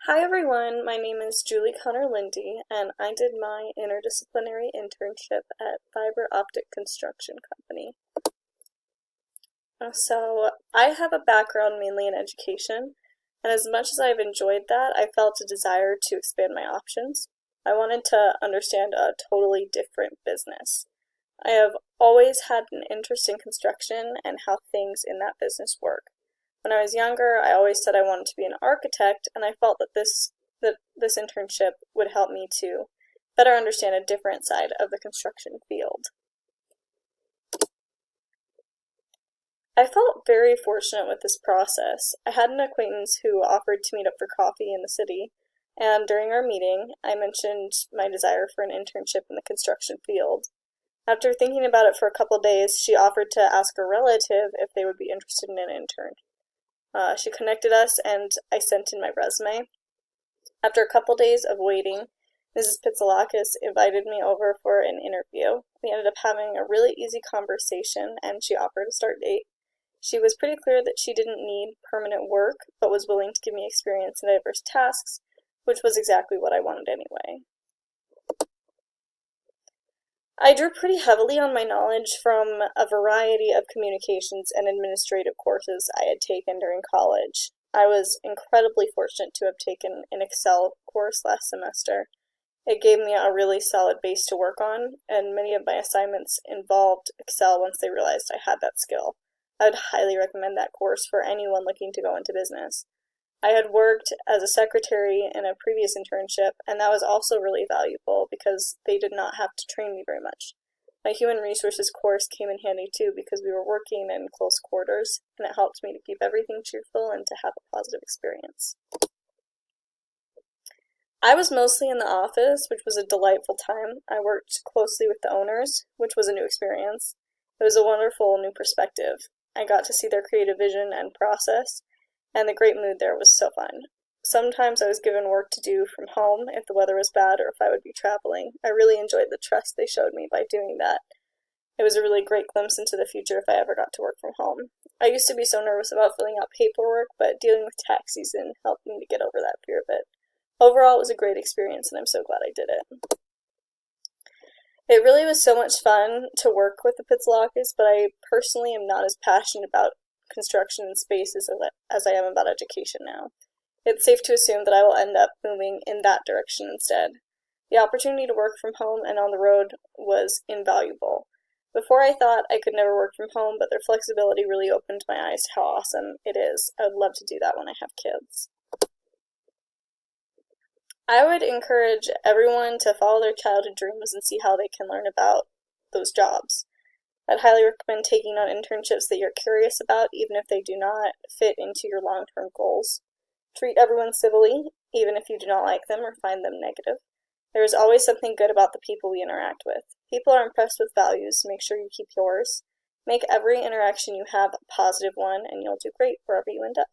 Hi everyone, my name is Julie Connor Lindy, and I did my interdisciplinary internship at Fiber Optic Construction Company. So, I have a background mainly in education, and as much as I've enjoyed that, I felt a desire to expand my options. I wanted to understand a totally different business. I have always had an interest in construction and how things in that business work. When I was younger, I always said I wanted to be an architect, and I felt that this internship would help me to better understand a different side of the construction field. I felt very fortunate with this process. I had an acquaintance who offered to meet up for coffee in the city, and during our meeting, I mentioned my desire for an internship in the construction field. After thinking about it for a couple days, she offered to ask a relative if they would be interested in an intern. She connected us, and I sent in my resume. After a couple days of waiting, Mrs. Pitsalakis invited me over for an interview. We ended up having a really easy conversation, and she offered a start date. She was pretty clear that she didn't need permanent work, but was willing to give me experience in diverse tasks, which was exactly what I wanted anyway. I drew pretty heavily on my knowledge from a variety of communications and administrative courses I had taken during college. I was incredibly fortunate to have taken an Excel course last semester. It gave me a really solid base to work on, and many of my assignments involved Excel once they realized I had that skill. I would highly recommend that course for anyone looking to go into business. I had worked as a secretary in a previous internship, and that was also really valuable because they did not have to train me very much. My human resources course came in handy too because we were working in close quarters, and it helped me to keep everything cheerful and to have a positive experience. I was mostly in the office, which was a delightful time. I worked closely with the owners, which was a new experience. It was a wonderful new perspective. I got to see their creative vision and process, and the great mood there was so fun. Sometimes I was given work to do from home if the weather was bad or if I would be traveling. I really enjoyed the trust they showed me by doing that. It was a really great glimpse into the future if I ever got to work from home. I used to be so nervous about filling out paperwork, but dealing with tax season helped me to get over that fear a bit. Overall, it was a great experience, and I'm so glad I did it. It really was so much fun to work with the Pitsalakis, but I personally am not as passionate about construction and space as I am about education now. It's safe to assume that I will end up moving in that direction instead. The opportunity to work from home and on the road was invaluable. Before I thought I could never work from home, but their flexibility really opened my eyes to how awesome it is. I would love to do that when I have kids. I would encourage everyone to follow their childhood dreams and see how they can learn about those jobs. I'd highly recommend taking on internships that you're curious about, even if they do not fit into your long-term goals. Treat everyone civilly, even if you do not like them or find them negative. There is always something good about the people we interact with. People are impressed with values, so make sure you keep yours. Make every interaction you have a positive one, and you'll do great wherever you end up.